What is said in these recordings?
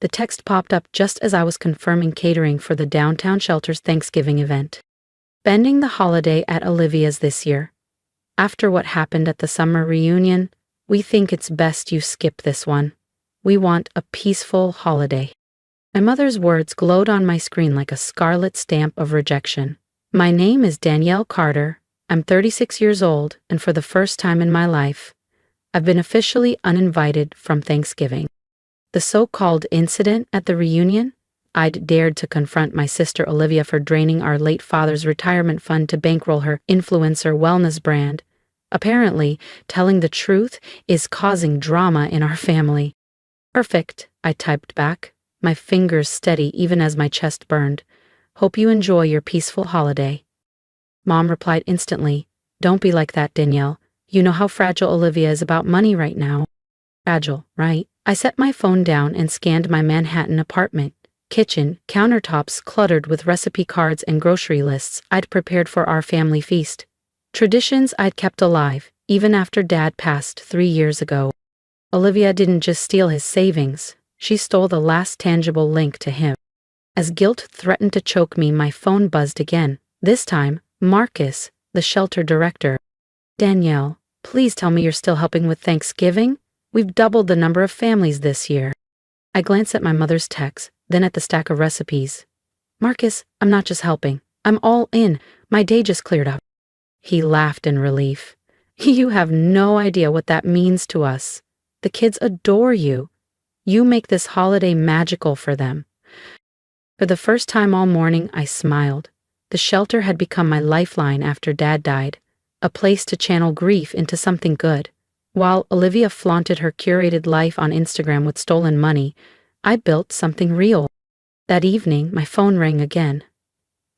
The text popped up just as I was confirming catering for the downtown shelter's Thanksgiving event. Spending the holiday at Olivia's this year. After what happened at the summer reunion, we think it's best you skip this one. We want a peaceful holiday. My mother's words glowed on my screen like a scarlet stamp of rejection. My name is Danielle Carter. I'm 36 years old, and for the first time in my life, I've been officially uninvited from Thanksgiving. The so-called incident at the reunion? I'd dared to confront my sister Olivia for draining our late father's retirement fund to bankroll her influencer wellness brand. Apparently, telling the truth is causing drama in our family. Perfect, I typed back, my fingers steady even as my chest burned. Hope you enjoy your peaceful holiday. Mom replied instantly, don't be like that, Danielle. You know how fragile Olivia is about money right now. Fragile, right? I set my phone down and scanned my Manhattan apartment. Kitchen, countertops cluttered with recipe cards and grocery lists I'd prepared for our family feast. Traditions I'd kept alive, even after Dad passed 3 years ago. Olivia didn't just steal his savings, she stole the last tangible link to him. As guilt threatened to choke me, my phone buzzed again. This time, Marcus, the shelter director. Danielle, please tell me you're still helping with Thanksgiving? We've doubled the number of families this year. I glanced at my mother's text, then at the stack of recipes. Marcus, I'm not just helping. I'm all in. My day just cleared up. He laughed in relief. You have no idea what that means to us. The kids adore you. You make this holiday magical for them. For the first time all morning, I smiled. The shelter had become my lifeline after Dad died, a place to channel grief into something good. While Olivia flaunted her curated life on Instagram with stolen money, I built something real. That evening, my phone rang again.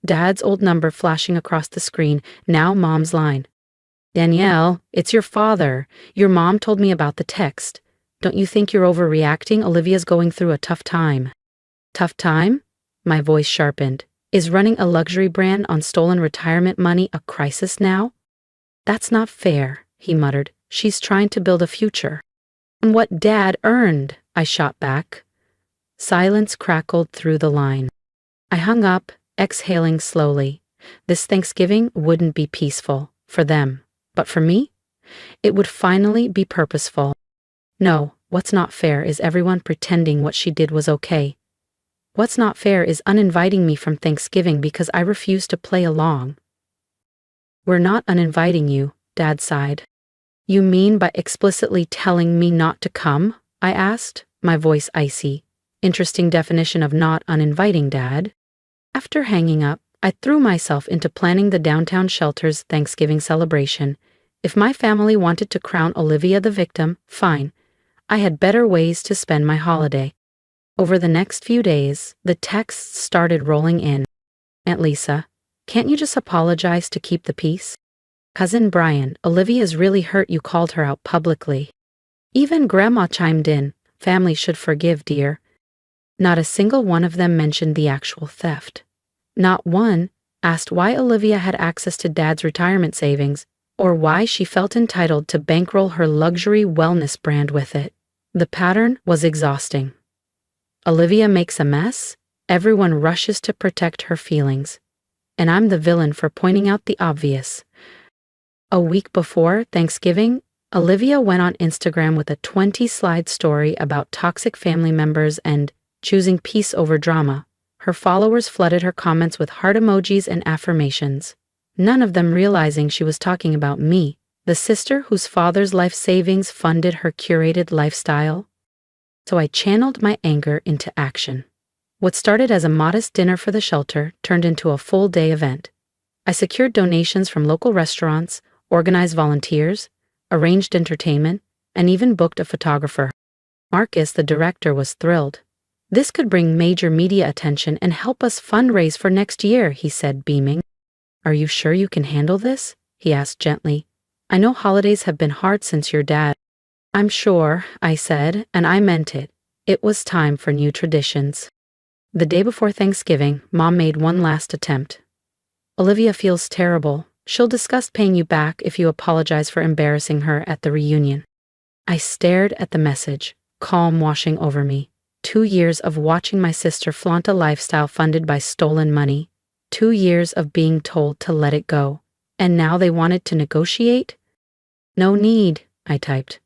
Dad's old number flashing across the screen, now Mom's line. Danielle, it's your father. Your mom told me about the text. Don't you think you're overreacting? Olivia's going through a tough time. Tough time? My voice sharpened. Is running a luxury brand on stolen retirement money a crisis now? That's not fair, he muttered. She's trying to build a future. And what Dad earned, I shot back. Silence crackled through the line. I hung up, exhaling slowly. This Thanksgiving wouldn't be peaceful, for them. But for me? It would finally be purposeful. No, what's not fair is everyone pretending what she did was okay. What's not fair is uninviting me from Thanksgiving because I refuse to play along. We're not uninviting you, Dad sighed. You mean by explicitly telling me not to come? I asked, my voice icy. Interesting definition of not uninviting, Dad. After hanging up, I threw myself into planning the downtown shelter's Thanksgiving celebration. If my family wanted to crown Olivia the victim, fine. I had better ways to spend my holiday. Over the next few days, the texts started rolling in. Aunt Lisa, can't you just apologize to keep the peace? Cousin Brian, Olivia's really hurt you called her out publicly. Even Grandma chimed in, family should forgive, dear. Not a single one of them mentioned the actual theft. Not one asked why Olivia had access to Dad's retirement savings, or why she felt entitled to bankroll her luxury wellness brand with it. The pattern was exhausting. Olivia makes a mess, everyone rushes to protect her feelings. And I'm the villain for pointing out the obvious. A week before Thanksgiving, Olivia went on Instagram with a 20-slide story about toxic family members and choosing peace over drama. Her followers flooded her comments with heart emojis and affirmations, none of them realizing she was talking about me, the sister whose father's life savings funded her curated lifestyle. So I channeled my anger into action. What started as a modest dinner for the shelter turned into a full-day event. I secured donations from local restaurants, organized volunteers, arranged entertainment, and even booked a photographer. Marcus, the director, was thrilled. This could bring major media attention and help us fundraise for next year, he said, beaming. Are you sure you can handle this? He asked gently. I know holidays have been hard since your dad. I'm sure, I said, and I meant it. It was time for new traditions. The day before Thanksgiving, Mom made one last attempt. Olivia feels terrible. She'll discuss paying you back if you apologize for embarrassing her at the reunion. I stared at the message, calm washing over me. 2 years of watching my sister flaunt a lifestyle funded by stolen money. 2 years of being told to let it go. And now they wanted to negotiate? No need, I typed.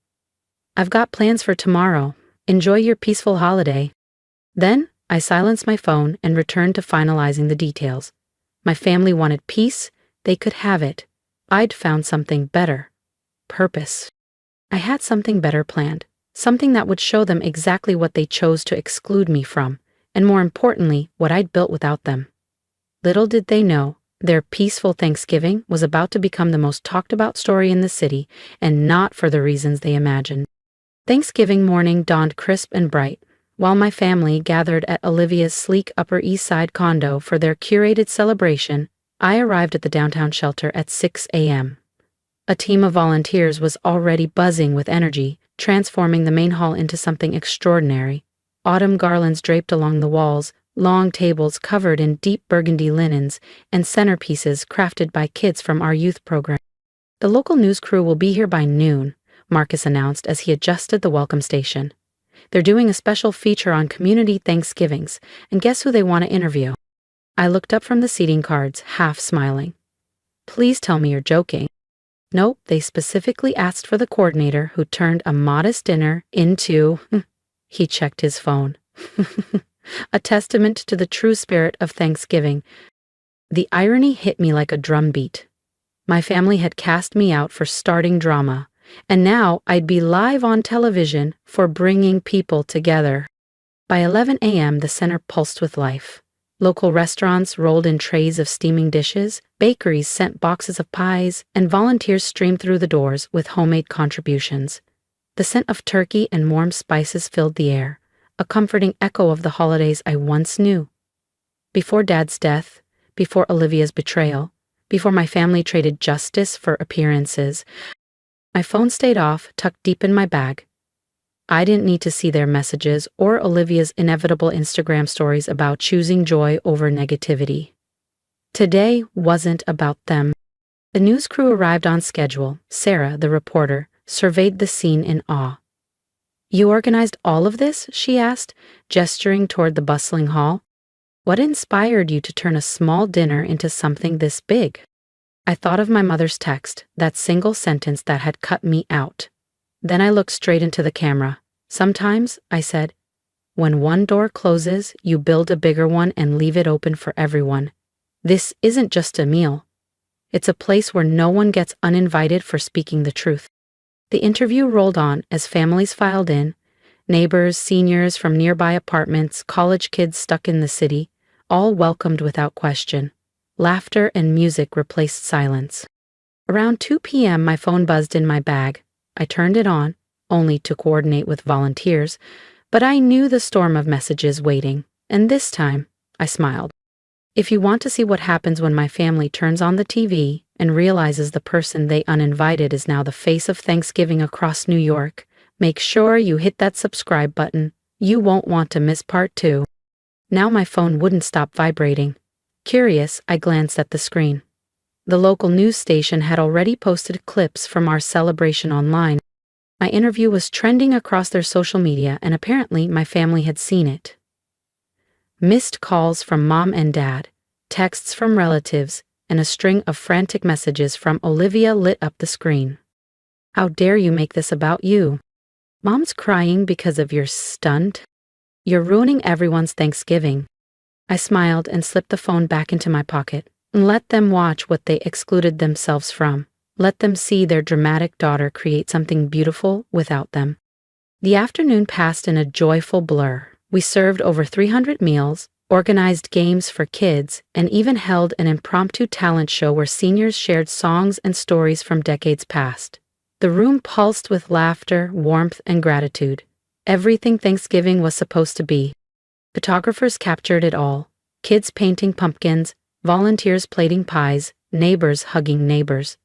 I've got plans for tomorrow. Enjoy your peaceful holiday. Then, I silenced my phone and returned to finalizing the details. My family wanted peace, they could have it. I'd found something better. Purpose. I had something better planned, something that would show them exactly what they chose to exclude me from, and more importantly, what I'd built without them. Little did they know, their peaceful Thanksgiving was about to become the most talked about story in the city, and not for the reasons they imagined. Thanksgiving morning dawned crisp and bright, while my family gathered at Olivia's sleek Upper East Side condo for their curated celebration. I arrived at the downtown shelter at 6 a.m. A team of volunteers was already buzzing with energy, transforming the main hall into something extraordinary. Autumn garlands draped along the walls, long tables covered in deep burgundy linens, and centerpieces crafted by kids from our youth program. The local news crew will be here by noon, Marcus announced as he adjusted the welcome station. They're doing a special feature on community Thanksgivings, and guess who they want to interview? I looked up from the seating cards, half smiling. Please tell me you're joking. Nope, they specifically asked for the coordinator who turned a modest dinner into... He checked his phone. A testament to the true spirit of Thanksgiving. The irony hit me like a drumbeat. My family had cast me out for starting drama, and now I'd be live on television for bringing people together. By 11 a.m., the center pulsed with life. Local restaurants rolled in trays of steaming dishes, bakeries sent boxes of pies, and volunteers streamed through the doors with homemade contributions. The scent of turkey and warm spices filled the air, a comforting echo of the holidays I once knew. Before Dad's death, before Olivia's betrayal, before my family traded justice for appearances, my phone stayed off, tucked deep in my bag. I didn't need to see their messages or Olivia's inevitable Instagram stories about choosing joy over negativity. Today wasn't about them. The news crew arrived on schedule. Sarah, the reporter, surveyed the scene in awe. You organized all of this? She asked, gesturing toward the bustling hall. What inspired you to turn a small dinner into something this big? I thought of my mother's text, that single sentence that had cut me out. Then I looked straight into the camera. Sometimes, I said, when one door closes, you build a bigger one and leave it open for everyone. This isn't just a meal. It's a place where no one gets uninvited for speaking the truth. The interview rolled on as families filed in, neighbors, seniors from nearby apartments, college kids stuck in the city, all welcomed without question. Laughter and music replaced silence. Around 2 p.m., my phone buzzed in my bag. I turned it on, only to coordinate with volunteers, but I knew the storm of messages waiting, and this time, I smiled. If you want to see what happens when my family turns on the TV and realizes the person they uninvited is now the face of Thanksgiving across New York, make sure you hit that subscribe button. You won't want to miss part 2. Now my phone wouldn't stop vibrating. Curious, I glanced at the screen. The local news station had already posted clips from our celebration online. My interview was trending across their social media, and apparently my family had seen it. Missed calls from Mom and Dad, texts from relatives, and a string of frantic messages from Olivia lit up the screen. How dare you make this about you? Mom's crying because of your stunt? You're ruining everyone's Thanksgiving. I smiled and slipped the phone back into my pocket. Let them watch what they excluded themselves from. Let them see their dramatic daughter create something beautiful without them. The afternoon passed in a joyful blur. We served over 300 meals, organized games for kids, and even held an impromptu talent show where seniors shared songs and stories from decades past. The room pulsed with laughter, warmth, and gratitude. Everything Thanksgiving was supposed to be. Photographers captured it all. Kids painting pumpkins, volunteers plating pies, neighbors hugging neighbors.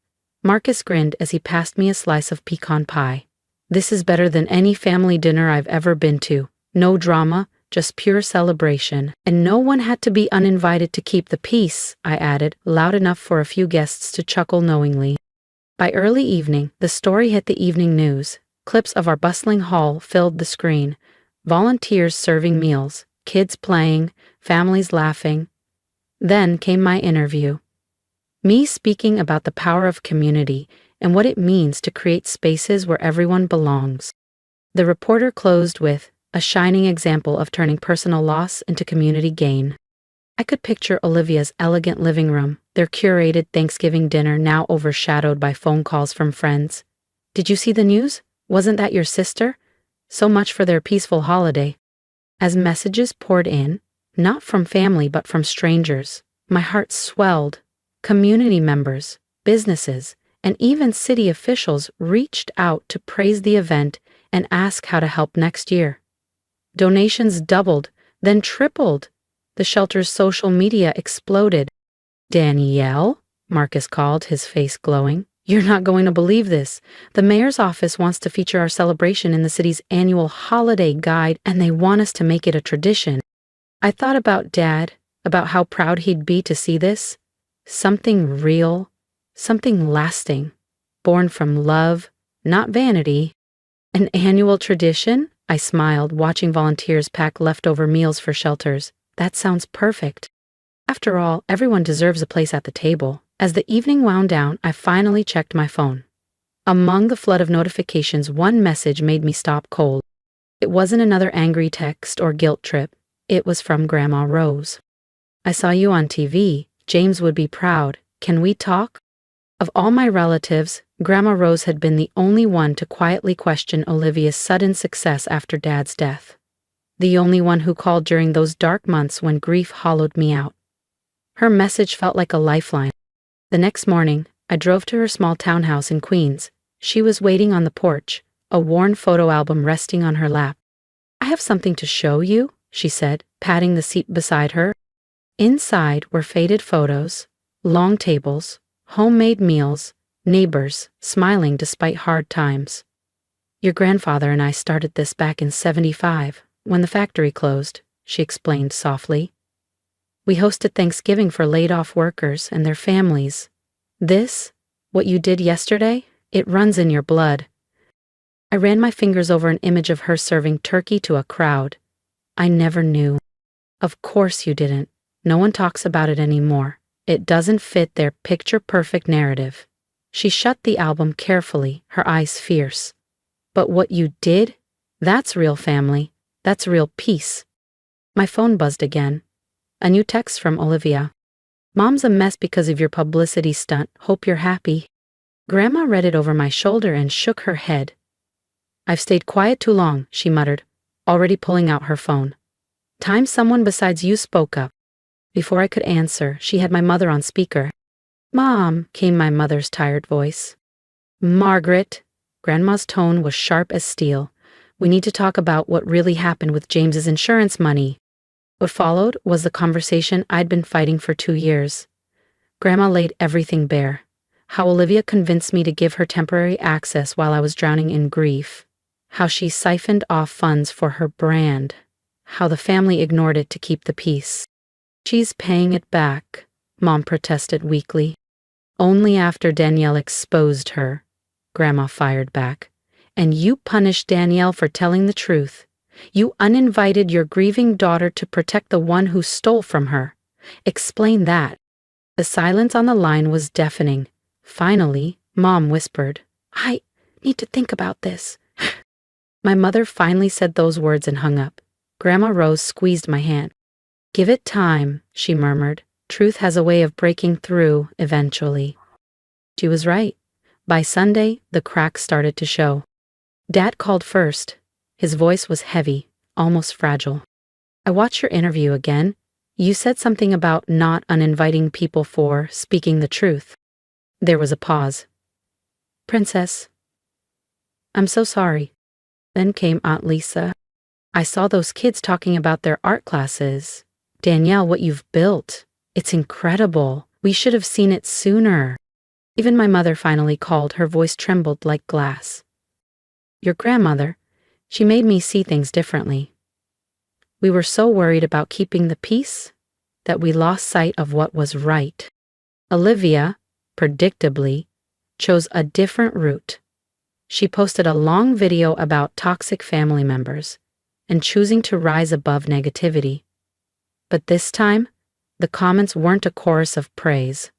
Marcus grinned as he passed me a slice of pecan pie. This is better than any family dinner I've ever been to. No drama, just pure celebration. And no one had to be uninvited to keep the peace, I added, loud enough for a few guests to chuckle knowingly. By early evening, the story hit the evening news. Clips of our bustling hall filled the screen. Volunteers serving meals, kids playing, families laughing. Then came my interview. Me speaking about the power of community and what it means to create spaces where everyone belongs. The reporter closed with a shining example of turning personal loss into community gain. I could picture Olivia's elegant living room, their curated Thanksgiving dinner now overshadowed by phone calls from friends. Did you see the news? Wasn't that your sister? So much for their peaceful holiday. As messages poured in, not from family but from strangers, my heart swelled. Community members, businesses, and even city officials reached out to praise the event and ask how to help next year. Donations doubled, then tripled. The shelter's social media exploded. "Danielle?" Marcus called, his face glowing. "You're not going to believe this. The mayor's office wants to feature our celebration in the city's annual holiday guide, and they want us to make it a tradition." I thought about Dad, about how proud he'd be to see this. Something real, something lasting, born from love, not vanity. An annual tradition? I smiled, watching volunteers pack leftover meals for shelters. That sounds perfect. After all, everyone deserves a place at the table. As the evening wound down, I finally checked my phone. Among the flood of notifications, one message made me stop cold. It wasn't another angry text or guilt trip. It was from Grandma Rose. "I saw you on TV. James would be proud. Can we talk?" Of all my relatives, Grandma Rose had been the only one to quietly question Olivia's sudden success after Dad's death. The only one who called during those dark months when grief hollowed me out. Her message felt like a lifeline. The next morning, I drove to her small townhouse in Queens. She was waiting on the porch, a worn photo album resting on her lap. "I have something to show you," she said, patting the seat beside her. Inside were faded photos, long tables, homemade meals, neighbors smiling despite hard times. "Your grandfather and I started this back in '75, when the factory closed," she explained softly. "We hosted Thanksgiving for laid-off workers and their families. This, what you did yesterday, it runs in your blood." I ran my fingers over an image of her serving turkey to a crowd. "I never knew." "Of course you didn't. No one talks about it anymore. It doesn't fit their picture-perfect narrative." She shut the album carefully, her eyes fierce. "But what you did? That's real family. That's real peace." My phone buzzed again. A new text from Olivia. "Mom's a mess because of your publicity stunt. Hope you're happy." Grandma read it over my shoulder and shook her head. "I've stayed quiet too long," she muttered, already pulling out her phone. "Time someone besides you spoke up." Before I could answer, she had my mother on speaker. "Mom," came my mother's tired voice. "Margaret." Grandma's tone was sharp as steel. "We need to talk about what really happened with James's insurance money." What followed was the conversation I'd been fighting for 2 years. Grandma laid everything bare. How Olivia convinced me to give her temporary access while I was drowning in grief. How she siphoned off funds for her brand. How the family ignored it to keep the peace. "She's paying it back," Mom protested weakly. "Only after Danielle exposed her," Grandma fired back. "And you punished Danielle for telling the truth. You uninvited your grieving daughter to protect the one who stole from her. Explain that." The silence on the line was deafening. Finally, Mom whispered, "I need to think about this." My mother finally said those words and hung up. Grandma Rose squeezed my hand. "Give it time," she murmured. "Truth has a way of breaking through eventually." She was right. By Sunday, the cracks started to show. Dad called first. His voice was heavy, almost fragile. "I watched your interview again. You said something about not uninviting people for speaking the truth." There was a pause. "Princess, I'm so sorry." Then came Aunt Lisa. "I saw those kids talking about their art classes. Danielle, what you've built. It's incredible. We should have seen it sooner." Even my mother finally called. Her voice trembled like glass. "Your grandmother, she made me see things differently. We were so worried about keeping the peace that we lost sight of what was right." Olivia, predictably, chose a different route. She posted a long video about toxic family members. and choosing to rise above negativity. But this time, the comments weren't a chorus of praise.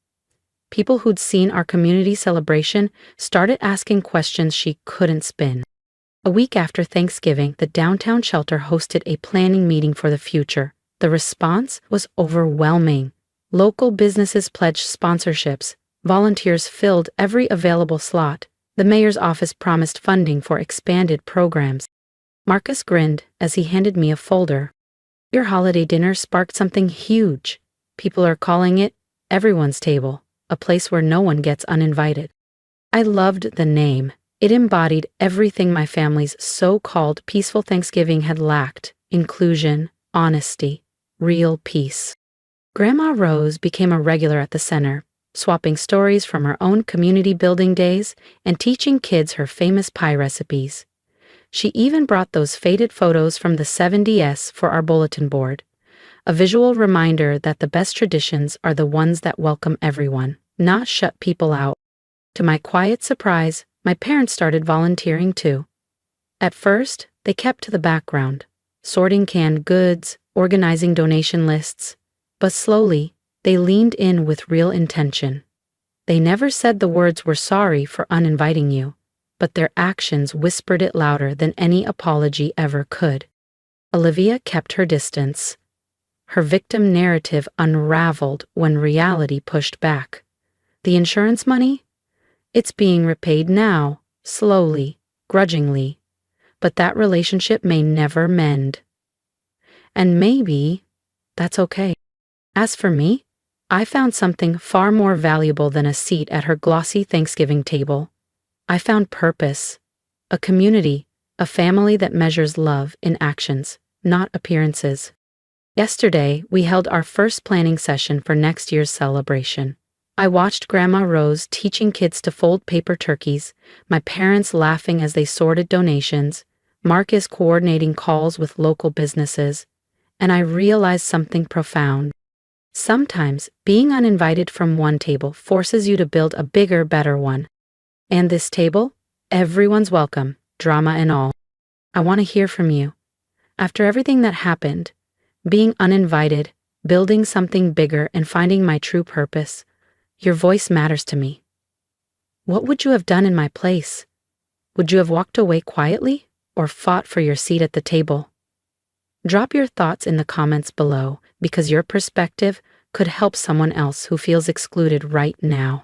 People who'd seen our community celebration started asking questions she couldn't spin. A week after Thanksgiving, the downtown shelter hosted a planning meeting for the future. The response was overwhelming. Local businesses pledged sponsorships, volunteers filled every available slot, the mayor's office promised funding for expanded programs. Marcus grinned as he handed me a folder. Your holiday dinner sparked something huge. People are calling it everyone's table, a place where no one gets uninvited. I loved the name. It embodied everything my family's so-called peaceful Thanksgiving had lacked: inclusion, honesty, real peace. Grandma Rose became a regular at the center, swapping stories from her own community building days and teaching kids her famous pie recipes. She even brought those faded photos from the 70s for our bulletin board, a visual reminder that the best traditions are the ones that welcome everyone, not shut people out. To my quiet surprise, my parents started volunteering too. At first, they kept to the background, sorting canned goods, organizing donation lists, but slowly, they leaned in with real intention. They never said the words "we're sorry for uninviting you," but their actions whispered it louder than any apology ever could. Olivia kept her distance. Her victim narrative unraveled when reality pushed back. The insurance money? It's being repaid now, slowly, grudgingly, but that relationship may never mend. And maybe that's okay. As for me, I found something far more valuable than a seat at her glossy Thanksgiving table. I found purpose, a community, a family that measures love in actions, not appearances. Yesterday, we held our first planning session for next year's celebration. I watched Grandma Rose teaching kids to fold paper turkeys, my parents laughing as they sorted donations, Marcus coordinating calls with local businesses, and I realized something profound. Sometimes, being uninvited from one table forces you to build a bigger, better one. And this table? Everyone's welcome, drama and all. I want to hear from you. After everything that happened, being uninvited, building something bigger, and finding my true purpose, your voice matters to me. What would you have done in my place? Would you have walked away quietly or fought for your seat at the table? Drop your thoughts in the comments below, because your perspective could help someone else who feels excluded right now.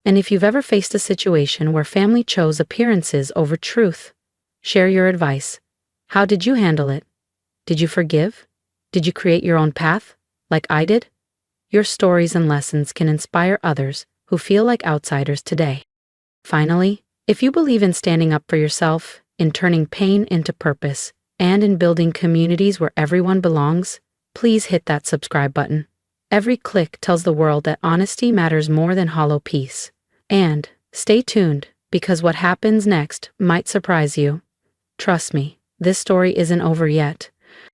And if you've ever faced a situation where family chose appearances over truth, share your advice. How did you handle it? Did you forgive? Did you create your own path, like I did? Your stories and lessons can inspire others who feel like outsiders today. Finally, if you believe in standing up for yourself, in turning pain into purpose, and in building communities where everyone belongs, please hit that subscribe button. Every click tells the world that honesty matters more than hollow peace. And stay tuned, because what happens next might surprise you. Trust me, this story isn't over yet.